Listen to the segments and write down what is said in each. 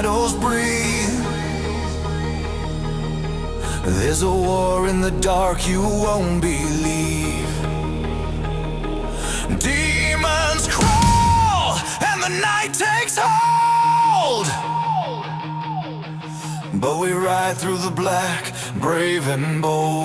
shadows breathe. There's a war in the dark you won't believe. Demons crawl and the night takes hold, but we ride through the black, brave and bold.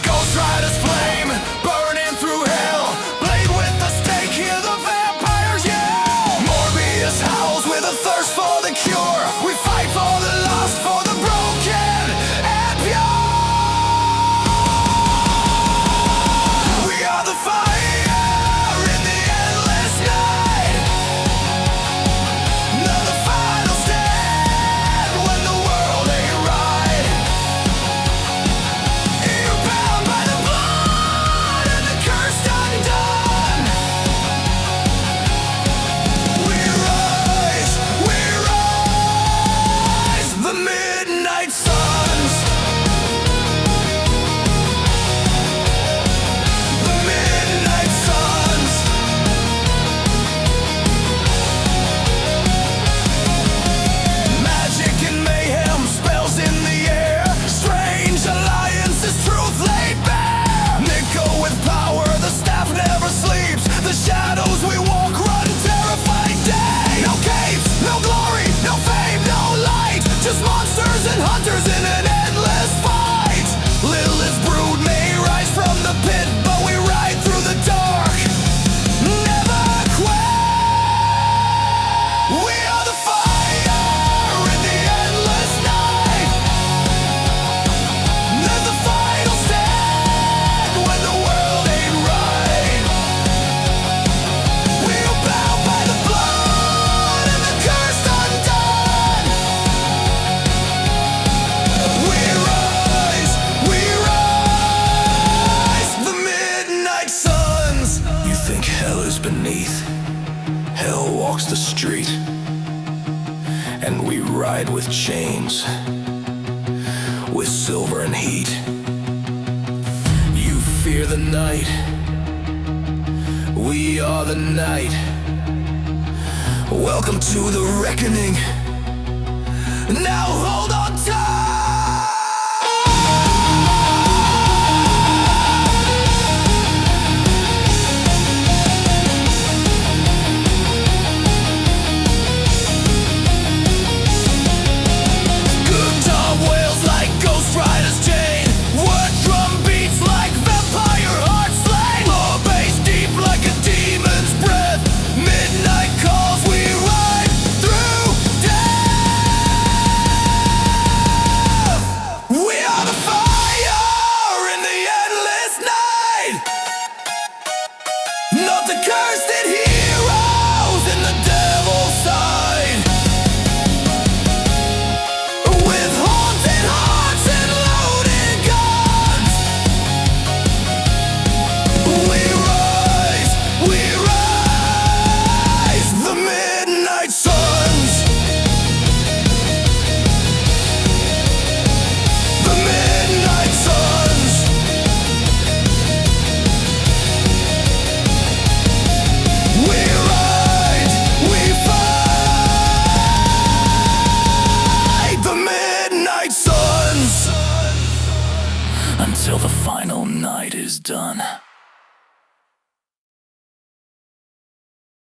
Ghost Riders flame, burning through hell. Blade with the stake, hear the vampires yell. Morbius howls with a thirst for the cure. We fight for the lost, for the broken and pure. We are the fire in the endless night. Now the final stand when the world ain't right. You're bound by the blood and the cursed undone. We rise, the midnight suns. The midnight suns. Magic and mayhem, spells in the air. Strange alliances, truth laid bare. Nico with power, the staff never sleeps. The shadows we walk, run, terrified day. No caves, no glory, no fame, no light. Just monsters and hunters in an endless fight. Lilith's brood may rise from the pit, but we ride through the dark, never quit. We are the fire in the endless night. There's the final stand when the world ain't right. We're bound by the blood and the cursed undone. We rise, the midnight suns. You think hell is beneath? Hell walks the street, and we ride with chains, with silver and heat. You fear the night, we are the night. Welcome to the reckoning. Now hold on tight. Guitar wails like Ghost Rider's chain. Wood drum beats like vampire heart slain. More bass deep like a demon's breath. Midnight calls, we ride through death. We are the fire in the endless night. Not the cursed heroes in the devil's side. With haunted hearts and loaded guns, we rise, the midnight suns. The midnight suns. We ride, we fight the midnight suns until the final night is done.